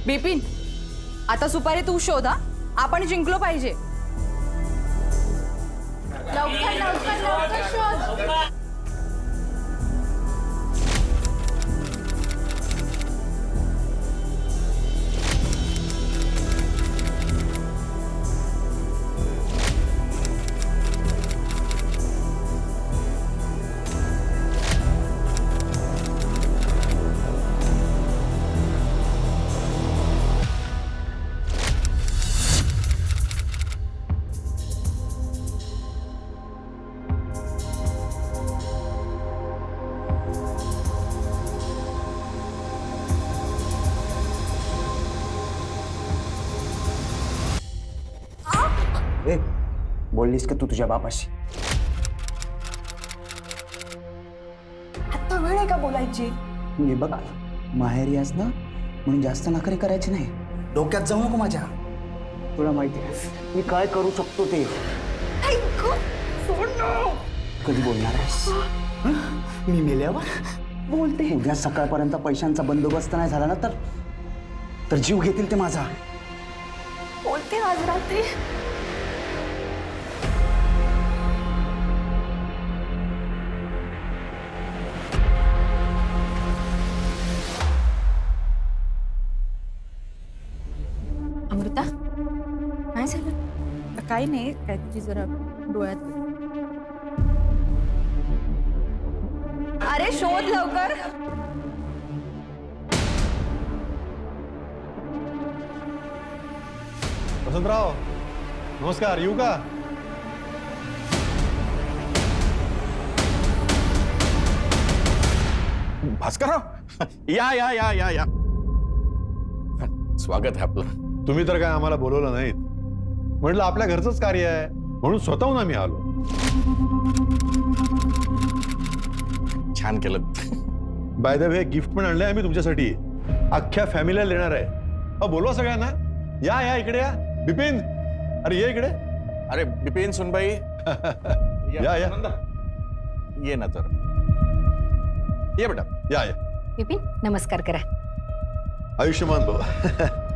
बिपिन, आता सुपारी तू शोध हा. आपण जिंकलो पाहिजे. लवकर लवकर लवकर शोध. ए, बोललीस का तू तुझ्या बापाशी? आता वेळ आहे का बोलायची? मी बघा माहेरी आहेस ना म्हणून जास्त नखरे करायची नाही. डोक्यात जाऊ नको माझ्या. तुला माहिती आहे मी काय करू शकतो ते. कधी बोलणार आहेस? मी मेल्यावर बोलते. उद्या सकाळपर्यंत पैशांचा बंदोबस्त नाही झाला ना तर जीव घेतील ते माझा. बोलते आज रात्री. अमृता, काय झालं? काही नाही, काहीतरी जरा डोळ्यात. अरे शोध लवकर. वसंतराव, नमस्कार. येऊ का? भास्करराव, या या या या या. स्वागत आहे आपलं. तुम्ही तर काय आम्हाला बोलवलं नाहीत. म्हटलं आपल्या घरचंच कार्य आहे म्हणून स्वतःहून आम्ही आलो. छान केलं. बाय द वे गिफ्ट पण आणलंय आम्ही तुमच्यासाठी. अख्ख्या फॅमिलीला देणार आहे. बोलवा सगळ्यांना. या या इकडे या. बिपिन, अरे ये इकडे. अरे बिपिन, सुनबाई, या या ये ना तर. ये बेटा. या या. बिपिन, नमस्कार करा. आयुष्यमान भव.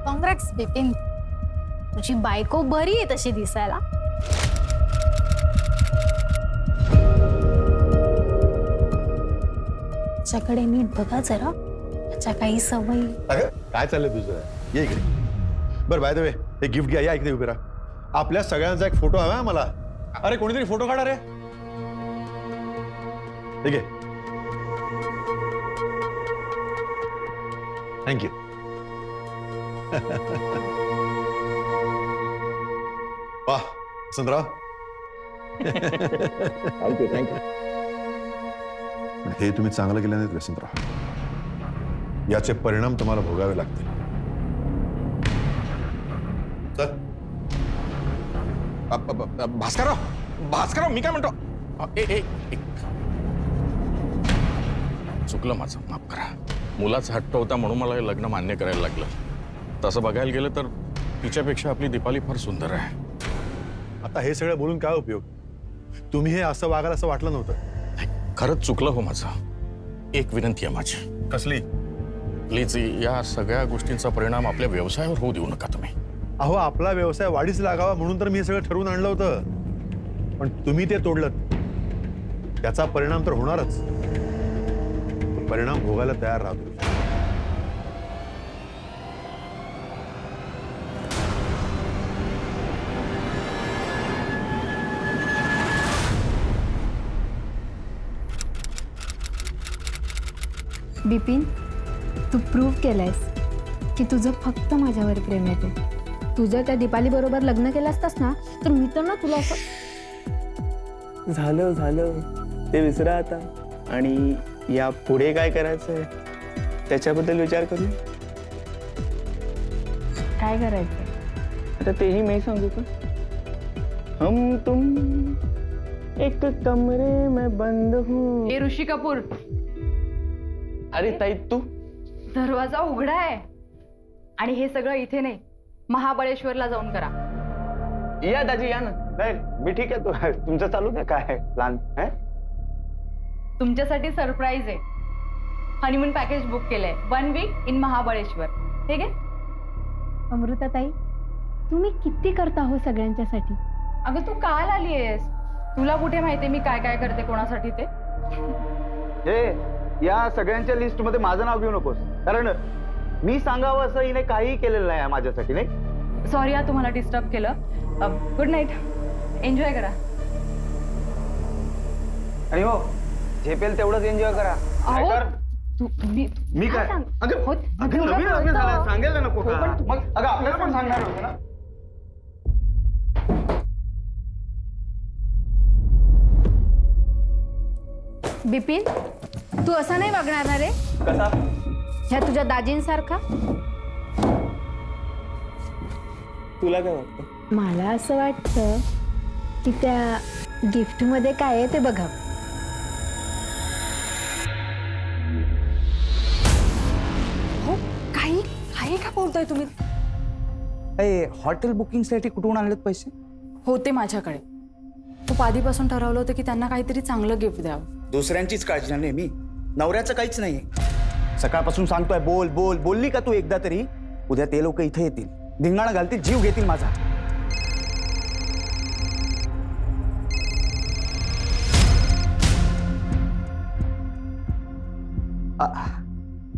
कॉंग्रॅट्स बिपिन. तुझी बायको बरी आहे तशी दिसायला. त्याच्याकडे नीट बघा जरा. त्याच्या काही सवयी. अगं काय चाललंय तुझं? ये इकडे. बरं बाय द वे हे गिफ्ट घ्या. या इकडे उभे राहा. आपल्या सगळ्यांचा एक फोटो हवा मला. अरे कोणीतरी फोटो काढा रे. ठीक आहे. थँक्यू. वाह वसंतराव. Thank you thank you. हे तुम्ही चांगलं केलं नाहीत वसंतराव. याचे परिणाम तुम्हाला भोगावे लागतील. चल. भास्करराव, भास्करराव, मी काय म्हणतो. ए ए ए. चुकलं माझं, माफ करा. मुलाचा हट्ट होता म्हणून मला हे लग्न मान्य करायला लागलं. तसं बघायला गेलं तर तिच्यापेक्षा आपली दीपाली फार सुंदर आहे. आता हे सगळं बोलून काय उपयोग? तुम्ही हे असं वागाल असं वाटलं नव्हतं. खरंच चुकलं हो माझं. एक विनंती आहे माझी. कसली? प्लीज या सगळ्या गोष्टींचा परिणाम आपल्या व्यवसायावर होऊ देऊ नका तुम्ही. अहो आपला व्यवसाय वाढीस लागावा म्हणून तर मी हे सगळं ठरवून आणलं होतं. पण तुम्ही ते तोडलं. त्याचा परिणाम तर होणारच. तो परिणाम भोगायला तयार राहतो. बिपिन, तू प्रूव्ह केलंयस की तुझं फक्त माझ्यावर प्रेम येते. तू जर त्या दीपाली बरोबर लग्न केलं असतास ना तर मी तर ना तुला असं. झालं झालं ते विसरा आता. आणि या पुढे काय करायचंय त्याच्याबद्दल विचार करू. काय करायचं? आता तेही मी सांगू का. हम तुम एक कमरे में बंद हूँ. हे ऋषी कपूर, अरे ताई तू. दरवाजा उघडा आहे आणि हे सगळं इथे नाही, महाबळेश्वरला जाऊन करा. या दाजी या ना. नाही मी ठीक आहे. तू तुमचं चालू द्या. काय प्लॅन आहे? तुमच्यासाठी सरप्राईज आहे. हनीमून पॅकेज बुक केलंय. 1 वीक इन महाबळेश्वर. ठीक आहे. अमृताताई, तुम्ही किती करता हो सगळ्यांच्यासाठी. अगं तू काल आली आहेस, तुला कुठे माहितीये मी काय काय करते कोणासाठी ते. हे या सगळ्यांच्या लिस्ट मध्ये माझं नाव घेऊ नकोस, कारण मी सांगावं असं हिने काहीही केलेलं नाही माझ्यासाठी. नाही सॉरी हा तुम्हाला डिस्टर्ब केलं. गुड नाईट, एन्जॉय करा. आणि हो, झेपेल तेवढंच एन्जॉय करा. नाहीतर मी काय अगं नवीन लग्न झालं, सांगेल ना नको का? मग अगं आपल्याला पण सांगणार होतं ना. बिपिन, तू असा नाही वागणार ना रे, कसा? ह्या तुझ्या दाजींसारखा. तुला काय वाटतं? मला असं वाटतं की त्या गिफ्टमध्ये काय आहे ते बघा. हो काही काही का बोलताय तुम्ही. हॉटेल बुकिंगसाठी कुठून आणलेत पैसे? होते माझ्याकडे. खूप आधीपासून ठरवलं होतं की त्यांना काहीतरी चांगलं गिफ्ट द्यावं. दुसऱ्यांचीच काळजी नाही मी, नवऱ्याचं काहीच नाही. सकाळपासून सांगतोय बोल बोल, बोलली का तू एकदा तरी? उद्या ते लोक इथे येतील, धिंगाणा घालतील, जीव घेतील माझा.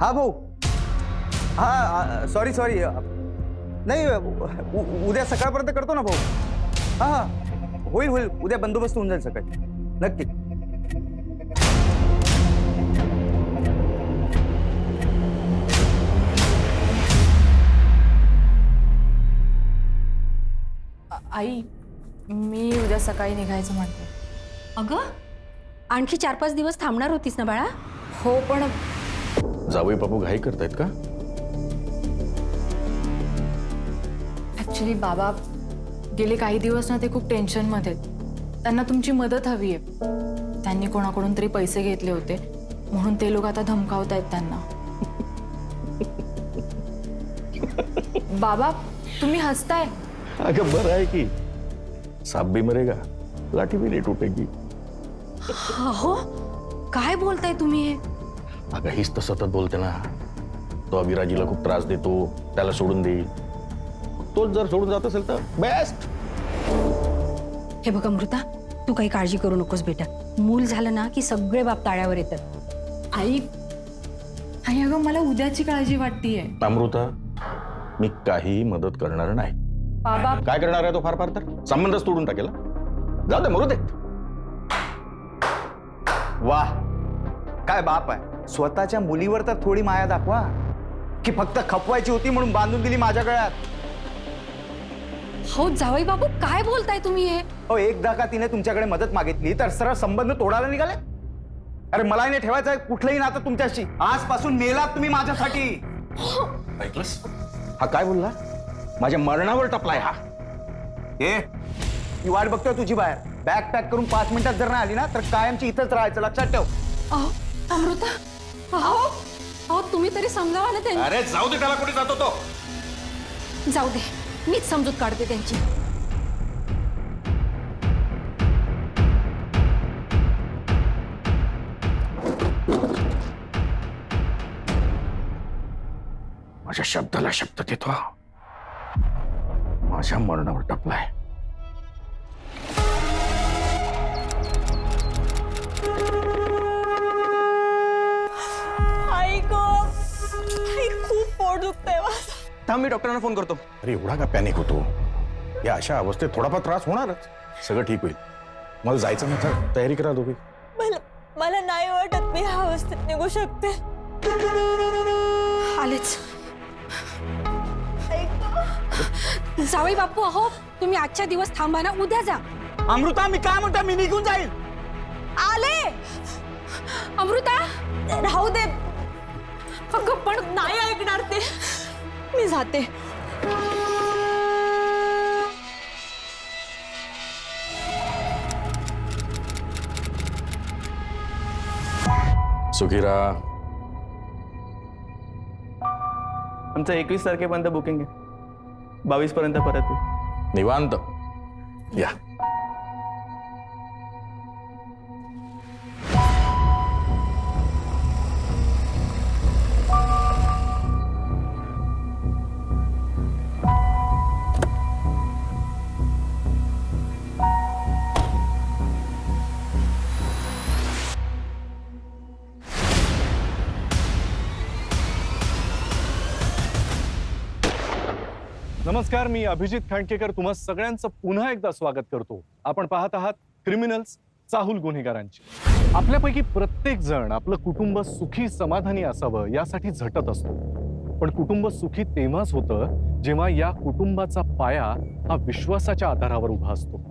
हा भाऊ, हा सॉरी सॉरी, नाही उद्या सकाळपर्यंत करतो ना भाऊ. हा हा होईल होईल, उद्या बंदोबस्त होऊन जाईल सकाळी नक्की. आई, मी उद्या सकाळी निघायचं म्हणते. अगं आणखी 4-5 दिवस थांबणार होतीस ना बाळा. हो पण जावई बापू घाई करतायत का? ऍक्च्युली बाबा गेले काही दिवस ना ते खूप टेन्शनमध्ये आहेत. त्यांना तुमची मदत हवी आहे. त्यांनी कोणाकडून तरी पैसे घेतले होते म्हणून ते लोक आता धमकावत आहेत त्यांना. बाबा तुम्ही हसताय. अगं बरं आहे की, सांप भी मरेगा लाठी भी नहीं टूटेगी. अहो काय बोलताय तुम्ही हे. अगं हीच तर सतत बोलते ना, तो अभिराजीला खूप त्रास देतो, त्याला सोडून देईल. तोच जर सोडून जात असेल तर बेस्ट. हे बघ अमृता, तू काही काळजी करू नकोस बेटा. मूल झालं ना की सगळे बाप ताळ्यावर येतात. आई आई अगं मला उद्याची काळजी वाटतीये. अमृता, मी काही मदत करणार नाही. बाबा काय करणार आहे तो फार फार तर संबंधच तोडून टाकेल. जाऊ दे, मरू दे. वाह, काय बाप आहे. स्वतःच्या मुलीवर तर थोडी माया दाखवा, की फक्त खपवायची होती म्हणून बांधून दिली माझ्या गळ्यात. हो जावई बाबू, काय बोलताय तुम्ही हे. हो एकदा का तिने तुमच्याकडे मदत मागितली तर सरळ संबंध तोडायला निघाले. अरे मलाही नाही ठेवायचं आहे कुठलंही नातं तुमच्याशी. आजपासून मेलात तुम्ही माझ्यासाठी. ऐकलंस हा काय बोलला? माझ्या मरणावर टपलाय हा. ए मी वाट बघतोय तुझी बाहेर. बॅग पॅक करून 5 मिनिटात जर नाही आली ना तर कायमची इथंच राहायचं, लक्षात ठेव. अहो अमृता, अहो अहो तुम्ही तरी समजावा ना त्यांनी. अरे जाऊ दे, त्याला कुठे जातो तो. जाऊ दे, मीच समजूत काढते त्यांची. माझ्या शब्दाला शब्द देतो, माझ्या मरणावर टपलाय. खूप पोट दुखतंय माझं. थांब, मी डॉक्टरांना फोन करतो. अरे एवढा का पॅनिक होतो? या अशा अवस्थेत थोडाफार त्रास होणारच. सगळं ठीक होईल. मला जायचं नाही तर तयारी करा दोघी. मला नाही वाटत मी ह्या अवस्थेत निघू शकते. आलेच. जावई बापू, अहो तुम्ही आजच्या दिवस थांबा ना, उद्या जा. अमृता मी काय म्हणतो, मी निघून जाईल. आले. अमृता राहू दे. अगं पण नाही ऐकणार ते. मी जाते. सुखीरा. आमचं 21 तारखेपर्यंत बुकिंग आहे. 22 पर्यंत परत येऊ. निवांत या. नमस्कार, मी अभिजित खांडकेकर तुम्हा सगळ्यांचं पुन्हा एकदा स्वागत करतो. आपण पाहत आहात क्रिमिनल्स, चाहूल गुन्हेगारांची. आपल्यापैकी प्रत्येक जण आपलं कुटुंब सुखी समाधानी असावं यासाठी झटत असतो. पण कुटुंब सुखी तेव्हाच होतं जेव्हा या कुटुंबाचा पाया हा विश्वासाच्या आधारावर उभा असतो.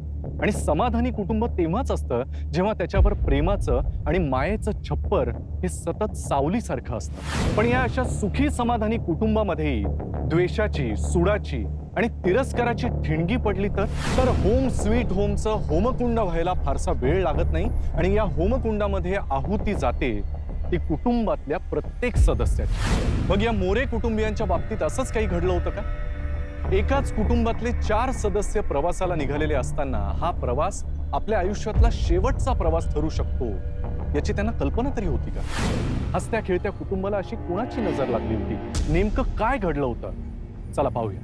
आणि समाधानी कुटुंब तेव्हाच असतं जेव्हा त्याच्यावर प्रेमाचं आणि मायेचं छप्पर हे सतत सावलीसारखं असतं. पण या अशा सुखी समाधानी कुटुंबामध्येही द्वेषाची, सुडाची आणि तिरस्काराची ठिणगी पडली तर होम स्वीट होमचं होमकुंड व्हायला फारसा वेळ लागत नाही. आणि या होमकुंडामध्ये आहुती जाते ती कुटुंबातल्या प्रत्येक सदस्याची. मग या मोरे कुटुंबियांच्या बाबतीत असंच काही घडलं होतं का? एकाच कुटुंबातले 4 सदस्य प्रवासाला निघालेले असताना हा प्रवास आपल्या आयुष्यातला शेवटचा प्रवास ठरू शकतो याची त्यांना कल्पना तरी होती का? हसत्या खेळत्या कुटुंबाला अशी कोणाची नजर लागली होती? नेमकं काय घडलं होतं? चला पाहूया.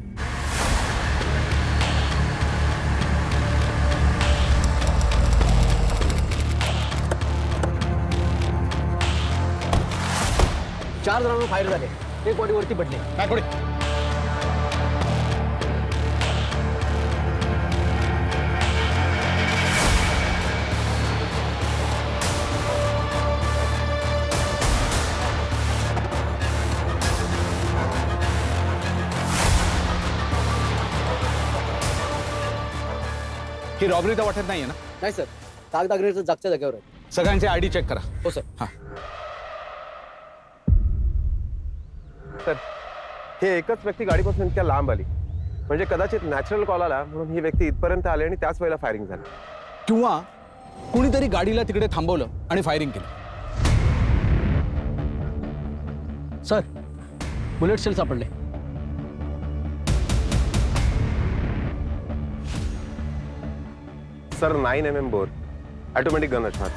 चार जणांना फायर झाले, एक बॉडीवरती पडले. काय कोणी ही रॉबरी तर वाटत नाहीये ना? नाही सर, दागदागिनेचं जागच्या जागेवर आहे. सगळ्यांचे आयडी चेक करा. हो सर. हा. सर, हे एकच व्यक्ती गाडीपासून इतक्या लांब आली म्हणजे कदाचित नॅचरल कॉल आला म्हणून ही व्यक्ती इथपर्यंत आली आणि त्याच वेळेला फायरिंग झालं. किंवा कुणीतरी गाडीला तिकडे थांबवलं आणि फायरिंग केलं. सर, बुलेट सेल सापडले. Sir, 9mm bore, automatic gun असणार.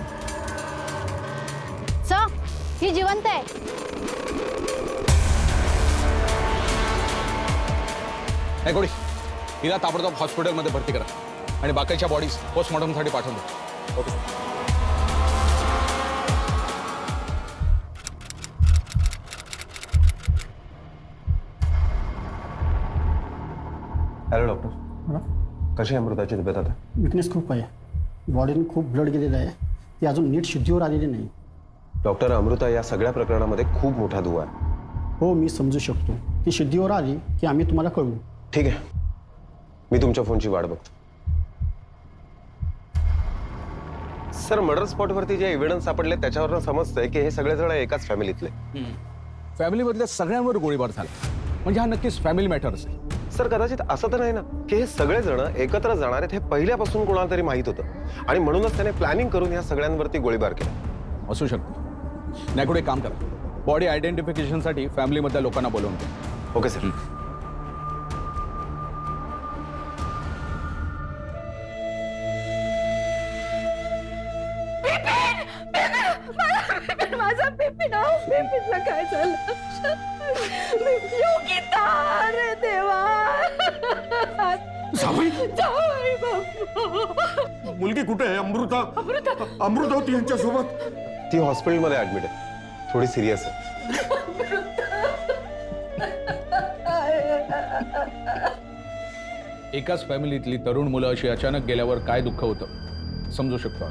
सर, ही जिवंत आहे. नाही कोणी हिला ताबडतोब हॉस्पिटलमध्ये भरती करा आणि बाकीच्या बॉडीज पोस्टमॉर्टमसाठी पाठवून द्या. ओके. हॅलो डॉक्टर, कशी आहे अमृताची तब्येत आता? विकनेस खूप आहे. बॉडीने खूप ब्लड गेलेलं आहे. ती अजून नीट शुद्धीवर आलेली नाही. डॉक्टर, अमृता या सगळ्या प्रकरणामध्ये खूप मोठा दुवा आहे. हो, मी समजू शकतो. ती शुद्धीवर आली की आम्ही तुम्हाला कळवू. ठीक आहे, मी तुमच्या फोनची वाट बघतो. सर, मर्डर स्पॉटवरती जे एव्हिडन्स सापडले त्याच्यावरून समजतंय की हे सगळेजण एकाच फॅमिलीतले. फॅमिलीमधल्या सगळ्यांवर गोळीबार झाला म्हणजे हा नक्कीच फॅमिली मॅटर असेल. सर, कदाचित असं तर नाही ना की हे सगळेजण एकत्र जाणार आहेत हे पहिल्यापासून कोणाला तरी माहित होतं आणि म्हणूनच त्याने प्लॅनिंग करून या सगळ्यांवरती गोळीबार केला? असू शकतो. नाही कुठे काम करा, बॉडी आयडेंटिफिकेशनसाठी फॅमिलीमधल्या लोकांना बोलवून द्या. Okay sir. माझा बिपिनला काय झालं? योगिता, अरे देवा. जावई बापू. मुलगी कुठे आहे? अमृता अमृता होती यांच्यासोबत. ती हॉस्पिटलमध्ये ऍडमिट आहे, थोडी सिरियस आहे. एकाच फॅमिलीतली तरुण मुलं अशी अचानक गेल्यावर काय दुःख होतं समजू शकतो.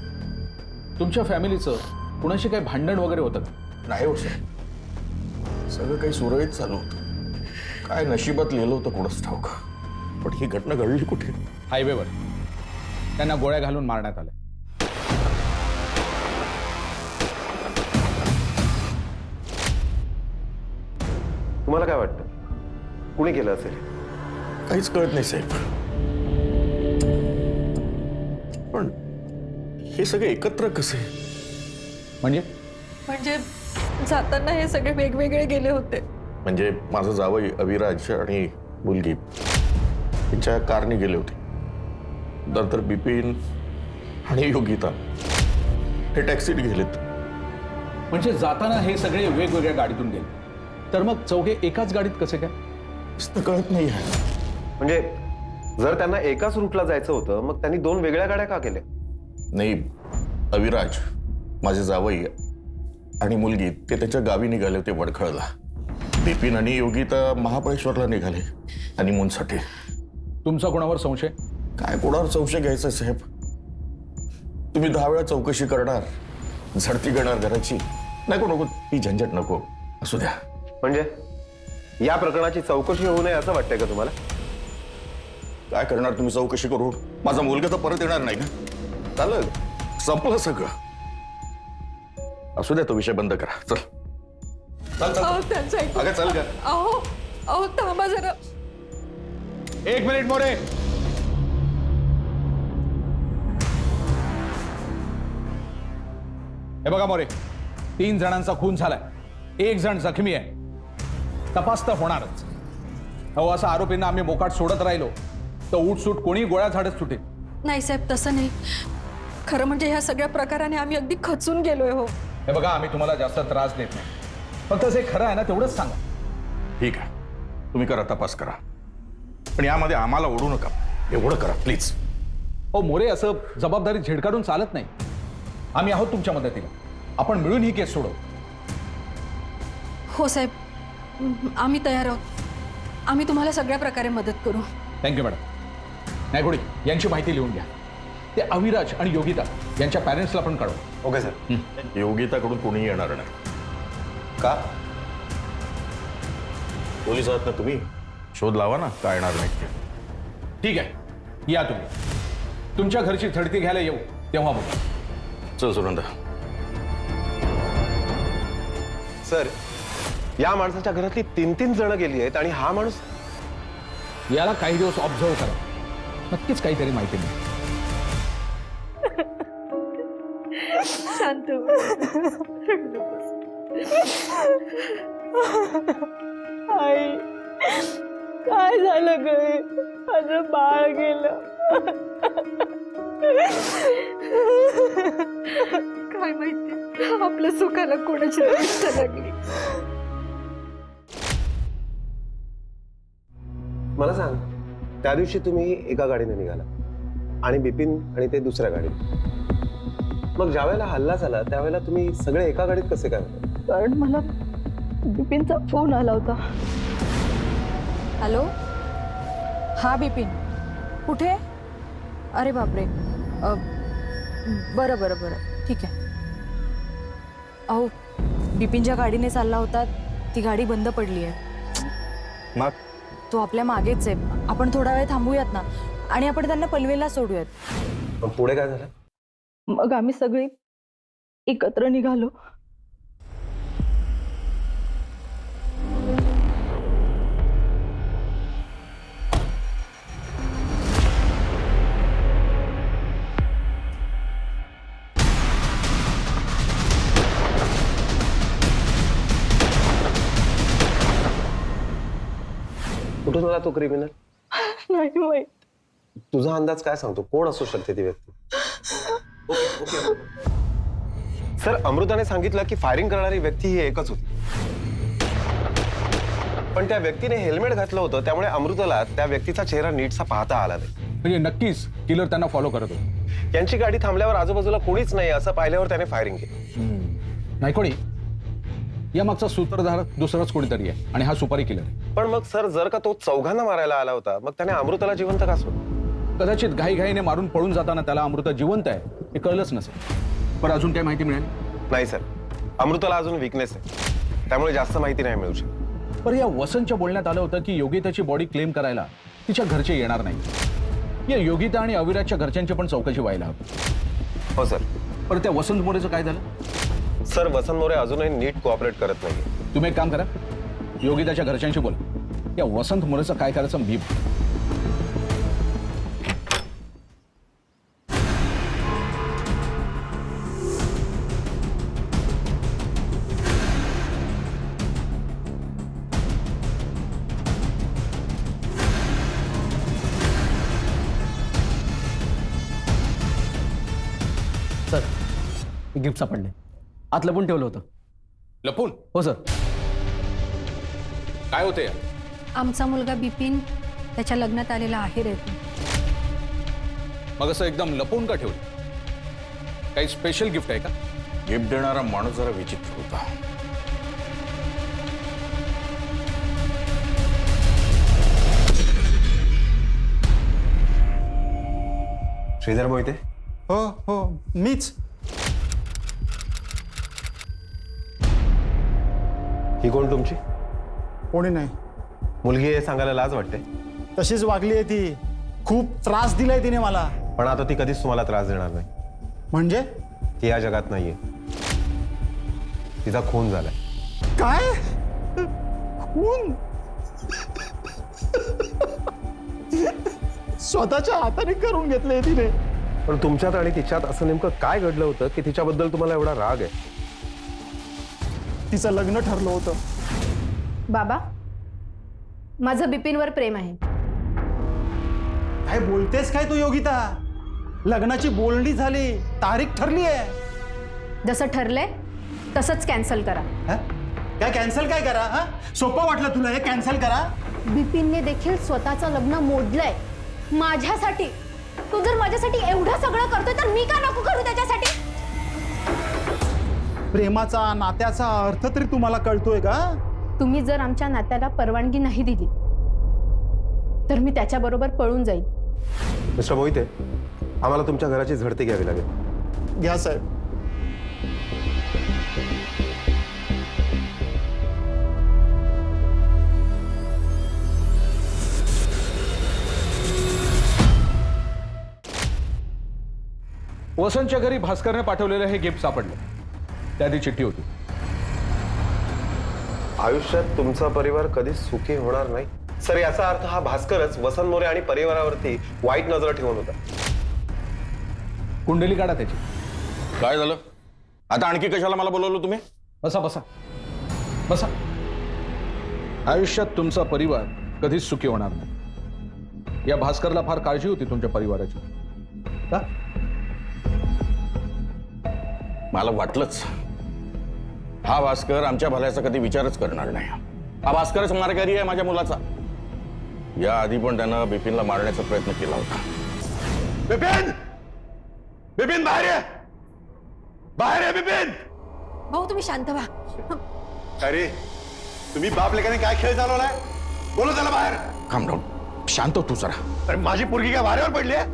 तुमच्या फॅमिलीचं कुणाशी काही भांडण वगैरे होतं का? नाही हो सर, सगळं काही सुरळीत चालू होतं. काय नशिबात लिहिलं होतं कोणच ठाऊक. पण ही घटना घडली कुठे? हायवेवर त्यांना गोळ्या घालून मारण्यात आल्या. तुम्हाला काय वाटतं, कुणी केलं असेल? काहीच कळत नाही साहेब. पण हे सगळे एकत्र कसे? म्हणजे जाताना हे सगळे वेगवेगळे गेले होते. म्हणजे माझं जावई अविराज आणि मुलगी त्यांच्या कारने गेले होते. नंतर बिपिन आणि योगिता हे टॅक्सीत गेलेत. म्हणजे जाताना हे सगळे वेगवेगळ्या गाडीतून गेले. तर मग चौघे एकाच गाडीत कसे काय कळत नाही आहे. म्हणजे जर त्यांना एकाच रूटला जायचं होतं मग त्यांनी 2 वेगळ्या गाड्या का केल्या? नाही, अविराज माझे जावई आणि मुलगी ते त्याच्या गावी निघाले होते वडखळला. बिपिन आणि योगी तर महाबळेश्वरला निघाले हनीमूनसाठी. तुमचा कोणावर संशय? काय कोणावर संशय घ्यायचा साहेब? तुम्ही 10 वेळा चौकशी करणार, झडती घेणार घराची. नको नको, ही झंझट नको, असू द्या. म्हणजे या प्रकरणाची चौकशी होऊ नये असं वाटतंय का तुम्हाला? काय करणार तुम्ही चौकशी करून? माझा मुलगा तर परत येणार नाही का? चालेल, संपलं सगळं. असू द्या, तो विषय बंद करा. चल चल चल. अगं चल का? अहो थांबा जरा. 1 मिनिट मोरे. हे बघा मोरे, 3 जणांचा खून झालाय, 1 जण जखमी आहे. तपास तर होणारच. अहो, असं आरोपींना आम्ही मोकाट सोडत राहिलो तर उठसूट कोणी गोळ्या झाडत सुटे. नाही साहेब, तसं नाही. खरं म्हणजे ह्या सगळ्या प्रकाराने आम्ही अगदी खचून गेलोय. हो, हे बघा, आम्ही तुम्हाला जास्त त्रास देत नाही, फक्त जे खरं आहे ना तेवढंच सांगा. ठीक आहे, तुम्ही करा, तपास करा, पण यामध्ये आम्हाला ओढू नका. एवढं करा प्लीज. हो मोरे, असं जबाबदारी झेडकारून चालत नाही. आम्ही आहोत तुमच्या मदतीला. आपण मिळून ही केस सोडवू. हो साहेब, आम्ही तयार आहोत. आम्ही तुम्हाला सगळ्या प्रकारे मदत करू. Thank you madam. नायगोडी, यांची माहिती लिहून घ्या. ते अविराज आणि योगिता यांच्या पॅरेंट्सला पण कळवा. Okay sir. योगिताकडून कोणी येणार नाही. का? पोलीस आहात ना तुम्ही, शोध लावा ना, काय येणार नाही ते. ठीक आहे, या तुम्ही. तुमच्या घरची झडती घ्यायला येऊ तेव्हा बघा. चल सुनंदा. सर, या माणसाच्या घरातली 3 जण गेली आहेत आणि हा माणूस. याला काही दिवस ऑब्झर्व करा, नक्कीच काहीतरी माहिती मिळेल. शांत आई, काय झालं ग? माझं बाळ गेलं. काय माहिती आपल्या सुखाला कोणाची गोष्ट लागली. मला सांग, त्या दिवशी तुम्ही एका गाडीने निघाला आणि बिपिन आणि ते दुसऱ्या गाडीत. मग ज्या वेळेला हल्ला झाला त्यावेळेला तुम्ही सगळे एका गाडीत कसे काय होते? कारण मला बिपिनचा फोन आला होता. हॅलो, हा बिपिन, कुठे? अरे बापरे, बरं बरं बरं, ठीक आहे. अहो, बिपिनच्या गाडीने चालला होता, ती गाडी बंद पडली आहे. मग तो आपल्या मागेच आहे. आपण थोडा वेळ थांबूयात ना आणि आपण त्यांना पनवेलला सोडूयात. मग पुढे काय झालं? मग आम्ही सगळे एकत्र निघालो. कुठून आला तो क्रिमिनल? नाही माहित. तुझा अंदाज काय सांगतो, कोण असू शकते ती व्यक्ती? सर, अमृताने सांगितलं की फायरिंग करणारी व्यक्ती ही एकच होती, पण त्या व्यक्तीने हेल्मेट घातलं होतं, त्यामुळे अमृताला त्या व्यक्तीचा चेहरा नीटसा पाहता आला नाही. म्हणजे नक्कीच किलर त्यांना फॉलो करत होता. यांची गाडी थांबल्यावर आजूबाजूला कोणीच नाही असं पाहिल्यावर त्याने फायरिंग केली. नायकोडी, या मागचा सूत्रधार दुसराच कोणीतरी आहे आणि हा सुपारी किलर आहे. पण मग सर, जर का तो चौघांना मारायला आला होता, मग त्याने अमृताला जिवंत का सोडलं? कदाचित घाईघाईने मारून पळून जाताना त्याला अमृता जिवंत आहे हे कळलंच नसेल. पण अजून काय माहिती मिळेल? नाही सर, अमृताला अजून विकनेस आहे, त्यामुळे जास्त माहिती नाही मिळू शकत. पण या वसंतच्या बोलण्यात आलं होतं की योगिताची बॉडी क्लेम करायला तिच्या घरचे येणार नाही. या योगिता आणि अविराजच्या घरच्यांची पण चौकशी व्हायला हवी. हो सर. पण त्या वसंत मोरेचं काय झालं? सर, वसंत मोरे अजूनही नीट कोऑपरेट करत नाही. तुम्ही एक काम करा, योगिताच्या घरच्यांशी बोला. या वसंत मोरेचं काय करायचं मी. सर, गिफ्ट सापडले. आत लपून ठेवलं होतं. लपून? हो सर. काय होते? आमचा मुलगा बिपिन त्याच्या लग्नात आलेला आहे रे. मग असं एकदम लपून का ठेवलं? काही स्पेशल गिफ्ट आहे का? गिफ्ट देणारा माणूस जरा विचित्र होता. श्रीधर मोहिते? हो हो मीच. ही कोण तुमची कोणी नाही. मुलगी आहे सांगायला लाज वाटते. तशीच वागली आहे ती. खूप त्रास दिलाय तिने मला. पण आता ती कधीच तुम्हाला त्रास देणार नाही. म्हणजे ती या जगात नाहीये. तिचा खून झालाय. काय? खून? स्वतःच्या हाताने करून घेतलंय तिने. पण तुमच्यात आणि तिच्यात असं नेमकं काय घडलं होतं की तिच्याबद्दल तुम्हाला एवढा राग आहे? तिचं लग्न ठरलं होतं. बाबा, माझं बिपिनवर प्रेम आहे. काय बोलतेस काय तू योगिता? लग्नाची बोलणी झाली, तारीख ठरली आहे. जसं ठरलंय तसंच कॅन्सल करा. हा? काय कॅन्सल काय करा? हा, सोपं वाटलं तुला हे कॅन्सल करा? बिपिनने देखील स्वतःचं लग्न मोडलंय माझ्यासाठी. तू जर माझ्यासाठी एवढं सगळं करतोय तर मी का नको करू त्याच्यासाठी? प्रेमाचा नात्याचा अर्थ तरी तुम्हाला कळतोय का? तुम्ही जर आमच्या नात्याला परवानगी नाही दिली तर मी त्याच्याबरोबर पळून जाईल. मिस्टर मोहिते, आम्हाला तुमच्या घराची झडती घ्यावी लागेल. घ्या साहेब. वसंतच्या घरी भास्करने पाठवलेलं हे गिफ्ट सापडलं. त्यात ती चिठ्ठी होती. आयुष्यात तुमचा परिवार कधीच सुखी होणार नाही. सर, याचा अर्थ हा भास्करच वसंत मोरे आणि परिवारावरती वाईट नजर ठेवून होता. कुंडली काढा त्याची. काय झालं आता? आणखी कशाला मला बोलवलं तुम्ही? बसा बसा बसा. आयुष्यात तुमचा परिवार कधीच सुखी होणार नाही. या भास्करला फार काळजी होती तुमच्या परिवाराची. का? मला वाटलंच. हा भास्कर आमच्या भल्याचा कधी विचारच करणार नाही. हा भास्करच मार्गारी आहे माझ्या मुलाचा. या आधी पण त्यानं बिपिनला मारण्याचा प्रयत्न केला होता. बिपिन! बिपिन बाहेर ये! बाहेर ये बिपिन! भाऊ तुम्ही शांत व्हा. अरे तुम्ही बाप लेकाने काय खेळ चालवलाय? बोलो त्याला बाहेर. काम डाऊन. शांत हो तू जरा. अरे माझी पोरगी काय वाऱ्यावर पडली आहे?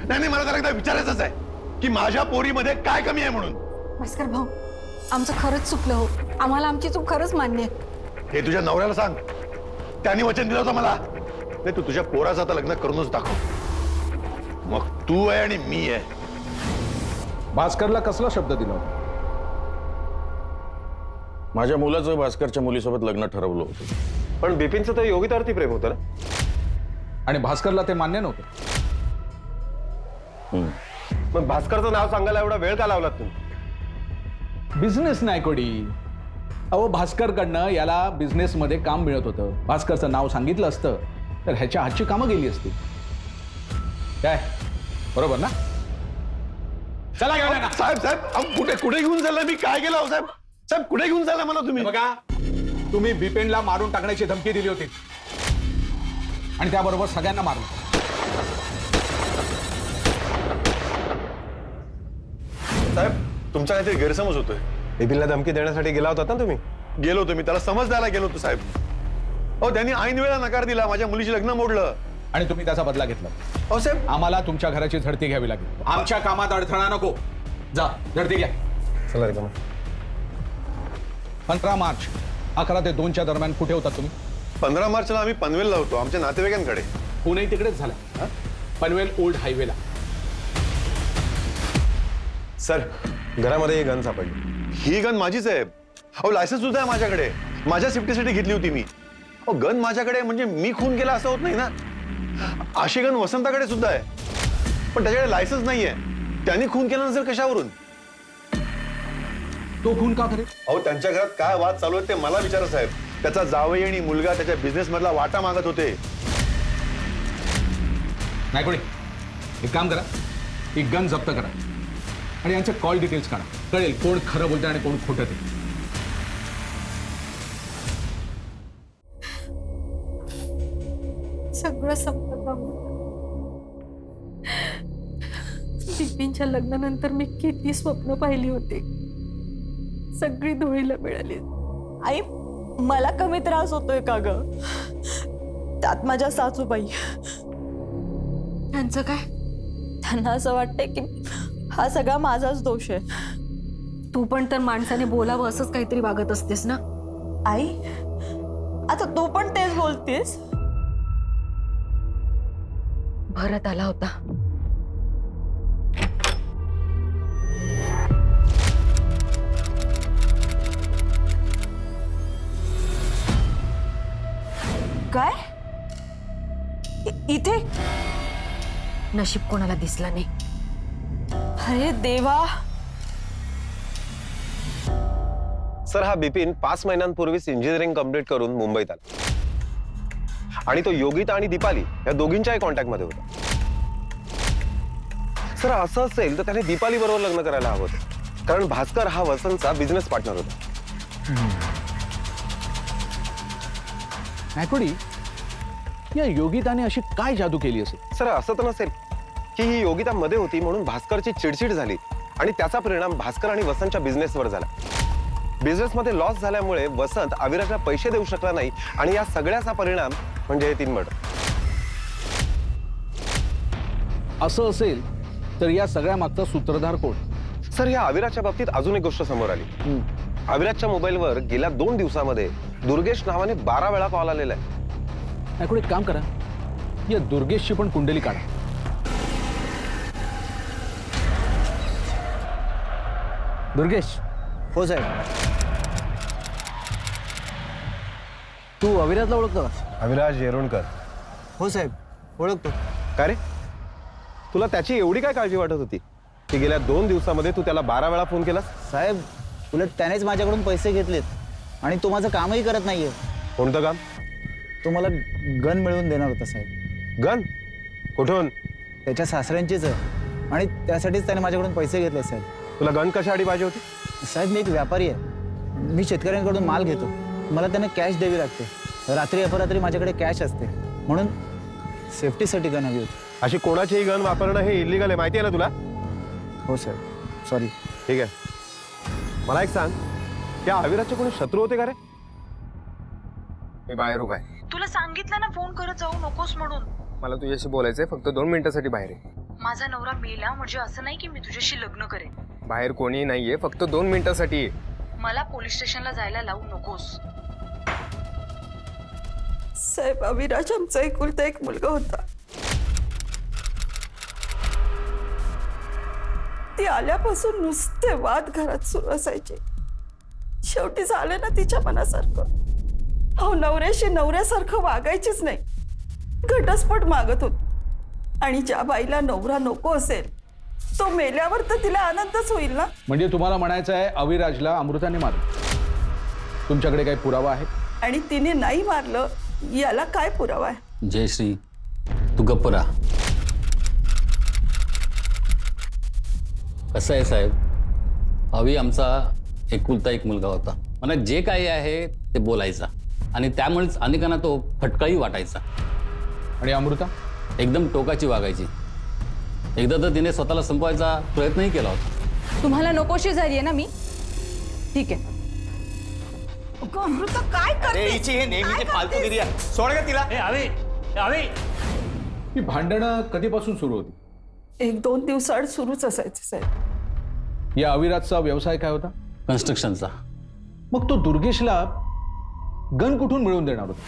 नाही, मला त्याला एकदा विचारायचंच आहे की माझ्या पोरीमध्ये काय कमी आहे म्हणून. भास्कर भाऊ, आमचं खरंच चुकलं हो. आम्हाला आमची चूक खरंच मान्य आहे. हे तुझ्या नवऱ्याला सांग. त्यांनी वचन दिलं होतं मला. नाही, तू तुझ्या पोराचं आता लग्न करूनच दाखव. मग तू आहे आणि मी आहे. भास्करला कसला शब्द दिला होता? माझ्या मुलाचं भास्करच्या मुलीसोबत लग्न ठरवलं होतं. पण बिपिनचं तर योगितावरती प्रेम होतं ना? आणि भास्करला ते मान्य नव्हतं. मग भास्करचं नाव सांगायला एवढा वेळ का लावलात तुम्ही? बिझनेस नाही कोडी. अहो, भास्करकडनं याला बिझनेसमध्ये काम मिळत होतं. भास्करचं नाव सांगितलं असतं तर ह्याच्या हातची कामं गेली असती. काय बरोबर ना? चला घेऊन या ना. साहेब कुठे कुठे घेऊन चालला? मी काय केलं साहेब? साहेब कुठे घेऊन चालला मला तुम्ही? बघा, तुम्ही बिपिनला मारून टाकण्याची धमकी दिली होती आणि त्याबरोबर सगळ्यांना मारलं. साहेब तुमचा काहीतरी गैरसमज होतोय. बिपिनला धमकी देण्यासाठी गेला होता ना तुम्ही? गेलो होतो मी, त्याला समज द्यायला गेलो होतो साहेब. अहो, त्यांनी ऐन वेळा नकार दिला. माझ्या मुलीची लग्न मोडलं आणि तुम्ही त्याचा बदला घेतला. अहो साहेब, आम्हाला तुमच्या घराची झडती घ्यावी लागेल. आमच्या कामात अडथळा नको. जा, झडती घ्या. चला रे. 15 मार्च 11 ते 2च्या दरम्यान कुठे होता तुम्ही? 15 मार्चला आम्ही पनवेलला होतो आमच्या नातेवाईकांकडे. पुणे तिकडेच झाला. पनवेल ओल्ड हायवेला. सर, घरामध्ये ही गन सापडली. ही गन माझीच आहे. अहो, लायसन्स सुद्धा आहे माझ्याकडे. माझ्या सेफ्टीसाठी घेतली होती मी. अहो, गन माझ्याकडे म्हणजे मी खून केला असं होत नाही ना. अशी गन वसंताकडे सुद्धा आहे पण त्याच्याकडे लायसन्स नाहीये. त्यांनी खून केला नसेल कशावरून? तो खून का करेल? अहो, त्यांच्या घरात काय वाद चालू आहेत ते मला विचारा साहेब. त्याचा जावई आणि मुलगा त्याच्या बिझनेस मधला वाटा मागत होते. नाही कोणी एक काम करा, ही गन जप्त करा आणि यांचे कॉल डिटेल्स काढा. कळेल कोण खरं बोलते आणि कोण खोटं ते. सगळं संपलं का? बिपिनच्या लग्नानंतर मी किती स्वप्न पाहिली होती, सगळी धुळीला मिळाली. आई, मला कमी त्रास होतोय का ग? त्यात माझ्या सासूबाई. त्यांचं काय? त्यांना असं वाटतंय की हा सगळा माझाच दोष आहे. तू पण तर माणसाने बोलावं असंच काहीतरी वागत असतेस ना. आई, आता तू पण तेच बोलतेस? भरत आला होता. काय? इथे? नशीब कोणाला दिसला नाही. अरे देवा. सर, हा बिपिन 5 महिन्यांपूर्वीच इंजिनिअरिंग कंप्लीट करून मुंबईत आला आणि तो योगिता आणि दीपाली या दोघींच्याही कॉन्टॅक्टमध्ये होता. सर, असं असेल तर त्याने दीपाली बरोबर लग्न करायला हवं होतं, कारण भास्कर हा वसंतचा बिझनेस पार्टनर होता. नायकोडी, या योगिताने अशी काय जादू केली असेल? सर, असं तर नसेल की ही योगिता मध्ये होती म्हणून भास्करची चिडचिड झाली आणि त्याचा परिणाम भास्कर आणि वसंतच्या बिझनेसवर झाला. बिझनेसमध्ये लॉस झाल्यामुळे वसंत अविराजला पैसे देऊ शकला नाही आणि या सगळ्याचा परिणाम म्हणजे हे 3 मर्डर. असं असेल तर या सगळ्या मागचा सूत्रधार कोण? सर, या अविराजच्या बाबतीत अजून एक गोष्ट समोर आली. अविराजच्या मोबाईलवर गेल्या 2 दिवसामध्ये दुर्गेश नावाने 12 वेळा कॉल आलेला आहे. नायकोडी, एक काम करा, या दुर्गेशची पण कुंडली काढा. दुर्गेश. हो साहेब. तू अविराजला ओळखतो का? अविराज येरुणकर. हो साहेब, ओळखतो. का रे, तुला त्याची एवढी काय काळजी वाटत होती की गेल्या 2 दिवसामध्ये तू त्याला 12 वेळा फोन केलास? साहेब, उलट त्यानेच माझ्याकडून पैसे घेतलेत आणि तो माझं कामही करत नाहीये. कोणतं काम? तो मला गन मिळवून देणार होता साहेब. गन? कुठून? त्याच्या सासऱ्यांचीच आहे आणि त्यासाठीच त्याने माझ्याकडून पैसे घेतले साहेब. तुला गन कशासाठी पाहिजे होती? साहेब, मी एक व्यापारी आहे. मी शेतकऱ्यांकडून माल घेतो. मला त्यांना कॅश द्यावी लागते. रात्री अपरात्री माझ्याकडे कॅश असते, म्हणून सेफ्टीसाठी गन हवी होती. अशी कोणाचीही गन वापरणं हे इलिगल आहे, माहिती आहे ना तुला? हो साहेब, सॉरी. ठीक आहे, मला एक सांग, त्या अविराजचे कोणी शत्रू होते का रे? मी बाहेर उभा आहे. तुला सांगितलं ना फोन करत जाऊ नकोस म्हणून. मला तुझ्याशी बोलायचंय, फक्त 2 मिनिटासाठी बाहेर आहे. माझा नवरा मेला म्हणजे असं नाही की मी तुझ्याशी लग्न करेन. बाहेर कोणी नाहीये, फक्त 2 मिनिटासाठी आहे. मला पोलीस स्टेशनला जायला लावू नकोस. साहेब, अविराज आमचा एकुलता एक मुलगा होता. ती आल्यापासून नुसते वाद घरात सुरू असायचे. शेवटी झालं ना तिच्या मनासारखं. अहो, नवऱ्याशी नवऱ्यासारखं वागायचीच नाही. घटस्फोट मागत होत. आणि ज्या बाईला नवरा नको असेल तो मेल्यावर तर तिला आनंदच होईल ना. म्हणजे तुम्हाला म्हणायचं आहे अविराजला अमृताने मारलं? तुमच्याकडे काही पुरावा आहे? आणि तिने नाही मारलं याला काय पुरावा आहे? जयश्री, तू गप्प राहा. कसं आहे साहेब, अवी आमचा एकुलता एक मुलगा होता. मला जे काही आहे ते बोलायचा आणि त्यामुळेच अनेकांना तो फटकाही वाटायचा. आणि अमृता एकदम टोकाची वागायची. एकदा तर तिने स्वतःला संपवायचा प्रयत्नही केला होता. तुम्हाला नकोशी झाली आहे ना मी? ठीक आहे. अमृता काय करते? हे नेहमीची फालतूगिरी आहे. सोड का तिला. ही भांडणं कधीपासून सुरू होती? 1-2 दिवसाआड सुरूच असायचे साहेब. या अविराजचा व्यवसाय काय होता? कन्स्ट्रक्शनचा. मग तो दुर्गेशला गन कुठून मिळवून देणार होता?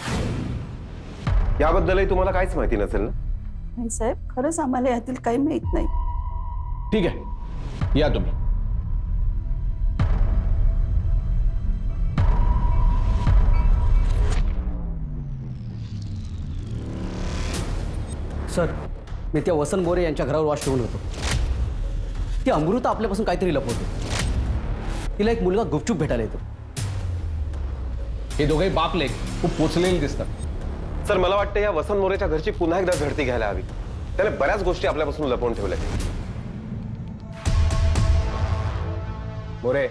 याबद्दलही तुम्हाला काहीच माहिती नसेल ना? नाही साहेब, खरंच आम्हाला यातील काही माहित नाही. ठीक आहे, या तुम्ही. सर, मी त्या वसंत मोरे यांच्या घरावर वॉच ठेवून होतो. ती अमृता आपल्यापासून काहीतरी लपवते. तिला एक मुलगा गुपचूप भेटायला येतो. हे दोघे बाप लेक खूप पोचलेले दिसतात. सर, मला वाटतं या वसंत मोरेच्या घरची पुन्हा एकदा झडती घ्यायला हवी. त्याने बऱ्याच गोष्टी आपल्यापासून लपवून ठेवल्या. मोरे,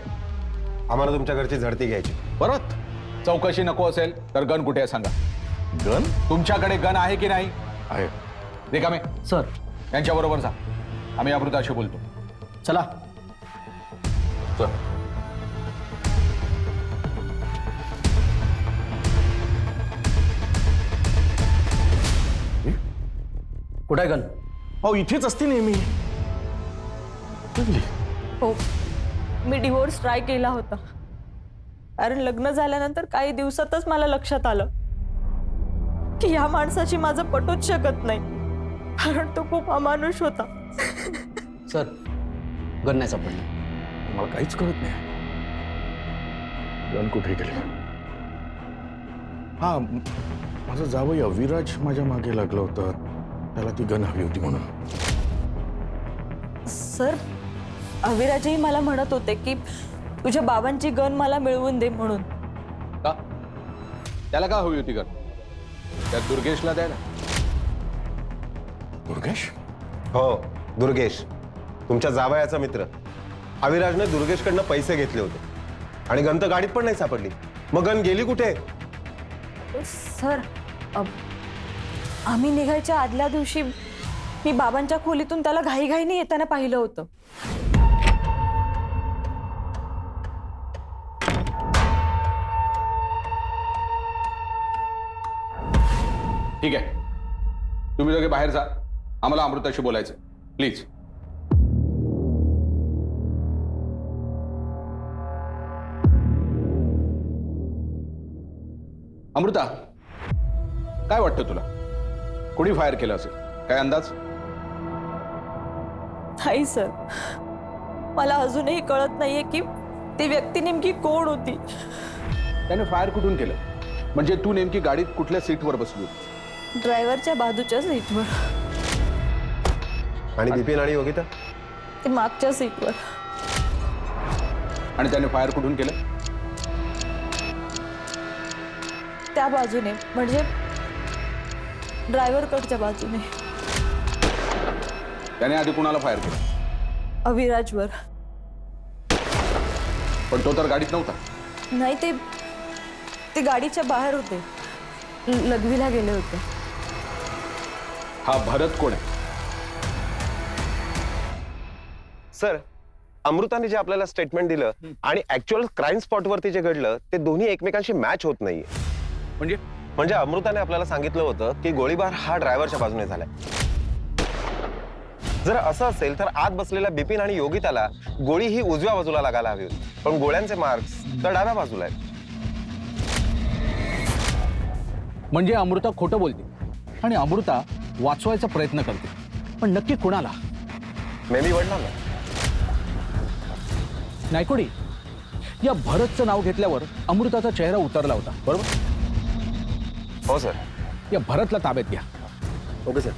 आम्हाला तुमच्या घरची झडती घ्यायची. परत चौकशी नको असेल तर गन कुठे आहे सांगा. गन? तुमच्याकडे गन आहे की नाही? आहे. रिकामे सर, यांच्याबरोबर जा. आम्ही अमृताशी बोलतो. चला. चल. कुठे गन? अहो इथेच असते नेहमी. हो, मी डिवोर्स ट्राय केला होता, कारण लग्न झाल्यानंतर काही दिवसातच मला लक्षात आलं की या माणसाची माझं पटूच शकत नाही, कारण तो खूप अमानुष होता. सर गण नाही सापडली. मला काहीच कळत नाही. गण कुठे गेले? हा, माझं जावई अविराज माझ्या मागे लागलं होतं, त्याला ती गण हवी होती म्हणून. सर, अविराजही मला म्हणत होते की तुझ्या बाबांची गन मला मिळवून दे म्हणून. का? त्याला का हवी होती गण? त्या दुर्गेशला द्यायला. दुर्गेश? हो, दुर्गेश तुमच्या जावयाचा मित्र. अविराजने दुर्गेशकडनं पैसे घेतले होते आणि गन तर गाडीत पण नाही सापडली. मग गन गेली कुठे? सर, आम्ही निघायच्या आदल्या दिवशी मी बाबांच्या खोलीतून त्याला घाईघाईने येताना पाहिलं होतं. ठीक आहे, तुम्ही दोघे बाहेर जा, आम्हाला अमृताशी बोलायचं, प्लीज. अमृता, काय वाटतं तुला? कोणी फायर केलं असेल? काय अंदाज? नाही सर, मला अजूनही कळत नाहीये की ती व्यक्ती नेमकी कोण होती. त्याने फायर कुठून केलं? म्हणजे तू नेमकी गाडीत कुठल्या सीटवर बसली होती? ड्रायव्हरच्या बाजूच्या सीटवर. आणि बिपिन आणि योगिता? ते मागच्या सीटवर. आणि त्याने फायर कुठून केलं? त्या बाजूने, म्हणजे ड्रायव्हरकडच्या बाजूने. त्याने आधी कुणाला फायर केलं? अविराजवर. पण तो तर गाडीत नव्हता. नाही, ते गाडीच्या बाहेर होते, लघवीला गेले होते. हा भरत कोण आहे? सर, अमृताने जे आपल्याला स्टेटमेंट दिलं आणि ऍक्च्युअल क्राईम स्पॉटवरती जे घडलं ते दोन्ही एकमेकांशी मॅच होत नाहीये. म्हणजे अमृताने आपल्याला सांगितलं होतं की गोळीबार हा ड्रायव्हरच्या बाजूने झालाय. जर असं असेल तर आत बसलेल्या बिपिन आणि योगिताला गोळी ही उजव्या बाजूला लागायला हवी होती, पण गोळ्यांचे मार्क्स तर डाव्या बाजूला आहेत. म्हणजे अमृता खोटं बोलते आणि अमृता वाचवायचा प्रयत्न करते, पण नक्की कोणाला? मे बी वडिलांना. नायकोडी, या भरतचं नाव घेतल्यावर अमृताचा चेहरा उतरला होता, बरोबर? हो सर. या भरतला ताब्यात घ्या. Okay sir.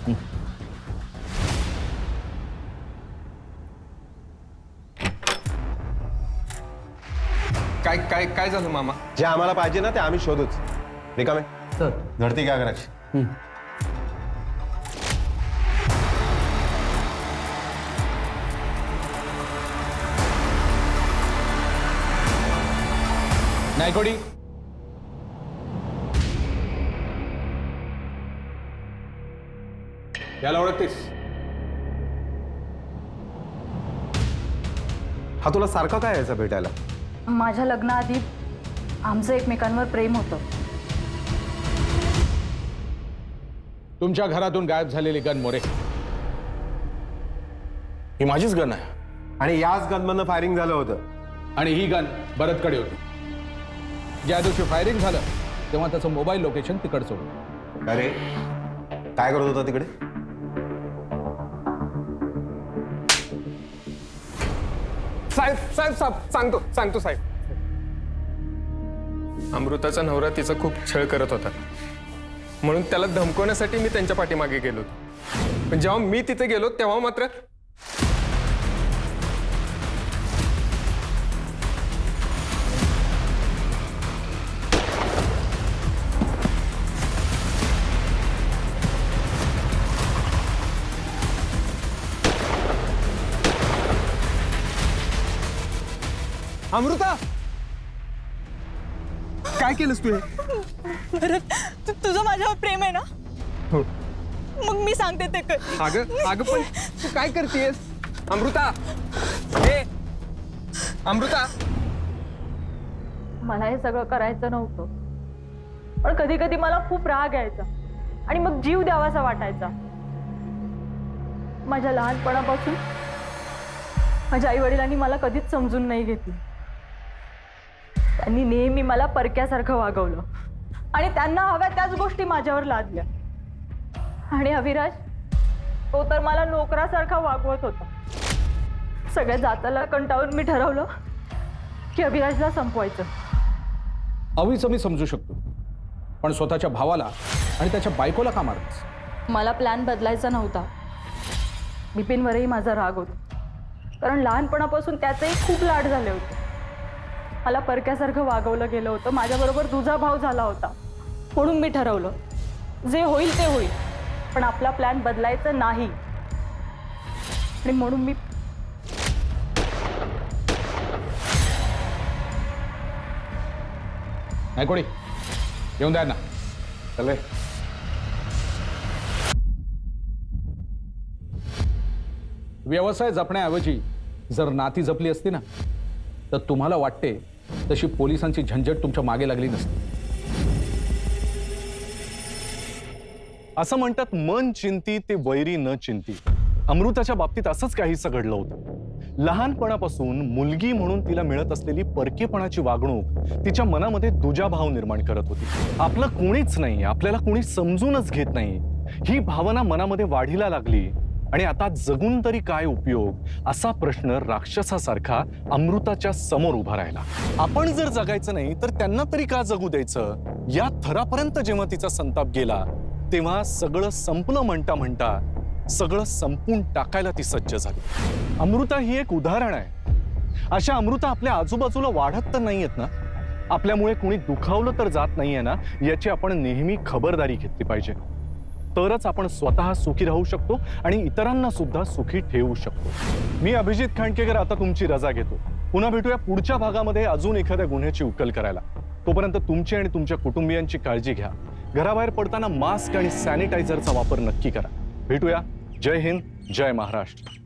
काय काय काय झालं मामा? जे आम्हाला पाहिजे ना ते आम्ही शोधूच. रिकामे सर, धरती काय करायची? नायकोडी, याला ओळखतेस? हा तुला सारखा काय यायचा भेटायला? माझ्या लग्नाआधी आमचं एकमेकांवर प्रेम होतं. तुमच्या घरातून गायब झालेली गन मोरे. ही माझीच गण आहे. आणि याच गनमधनं फायरिंग झालं होतं. आणि ही गन भरतकडे होती. ज्या दिवशी फायरिंग झालं तेव्हा त्याचं मोबाईल लोकेशन तिकडचं होतं. अरे काय करत होता तिकडे? साहेब साहेब साहेब सांगतो साहेब. अमृताचा नवरा तिचा खूप छळ करत होता, म्हणून त्याला धमकवण्यासाठी मी त्यांच्या पाठीमागे गेलो होतो. पण जेव्हा मी तिथे गेलो तेव्हा मात्र अमृता, काय केलंस तू हे? भरत, तुझं माझ्यावर प्रेम आहे ना? हो. मग मी सांगते ते कर. अगं पण तू काय करतेस? अमृता, हे अमृता. मला हे सगळं करायचं नव्हतं, पण कधी कधी मला खूप राग यायचा आणि मग जीव द्यावासा वाटायचा. माझ्या लहानपणापासून माझ्या आई वडिलांनी मला कधीच समजून नाही घेतलं. त्यांनी नेहमी मला परक्यासारखं वागवलं आणि त्यांना हव्या त्याच गोष्टी माझ्यावर लादल्या. आणि अविराज, तो तर मला नोकरासारखा वागवत होता. सगळ्या जाताला कंटाळून मी ठरवलं की अविराजला संपवायचं. अवीचं मी समजू शकतो, पण स्वतःच्या भावाला आणि त्याच्या बायकोला का मारतेस? मला प्लॅन बदलायचा नव्हता. बिपिनवरही माझा राग होता, कारण लहानपणापासून त्याचेही खूप लाड झाले होते. मला परक्यासारखं वागवलं गेलं होतं. माझ्याबरोबर तुझा भाव झाला होता. म्हणून मी ठरवलं जे होईल ते होईल, पण आपला प्लॅन बदलायचं नाही. आणि म्हणून मी नाही कोणी येऊन द्या ना. चले. व्यवसाय जपण्याऐवजी जर नाती जपली असती ना, तर तुम्हाला वाटते तशी पोलिसांची झंझट तुमच्या मागे लागली नसती. असं म्हणतात, मन चिंती ते वैरी न चिंती. अमृताच्या बाबतीत असंच काहीसं घडलं होतं. लहानपणापासून मुलगी म्हणून तिला मिळत असलेली परकेपणाची वागणूक तिच्या मनामध्ये दुजाभाव निर्माण करत होती. आपलं कोणीच नाही, आपल्याला कोणी समजूनच घेत नाही, ही भावना मनामध्ये वाढीला लागली. आणि आता जगून तरी काय उपयोग, असा प्रश्न राक्षसासारखा अमृताच्या समोर उभा राहिला. आपण जर जगायचं नाही तर त्यांना तरी का जगू द्यायचं, या थरापर्यंत जेव्हा तिचा संताप गेला, तेव्हा सगळं संपलं म्हणता म्हणता सगळं संपून टाकायला ती सज्ज झाली. अमृता ही एक उदाहरण आहे. अशा अमृता आपल्या आजूबाजूला वाढत तर नाहीयेत ना. आपल्यामुळे कुणी दुखावलं तर जात नाहीये ना, याची आपण नेहमी खबरदारी घेतली पाहिजे. तरच आपण स्वतः सुखी राहू शकतो आणि इतरांना सुद्धा सुखी ठेवू शकतो. मी अभिजित खांडकेकर आता तुमची रजा घेतो. पुन्हा भेटूया पुढच्या भागामध्ये अजून एखाद्या गुन्ह्याची उकल करायला. तोपर्यंत तुमची आणि तुमच्या कुटुंबियांची काळजी घ्या. घराबाहेर पडताना मास्क आणि सॅनिटायझरचा वापर नक्की करा. भेटूया. जय हिंद, जय महाराष्ट्र.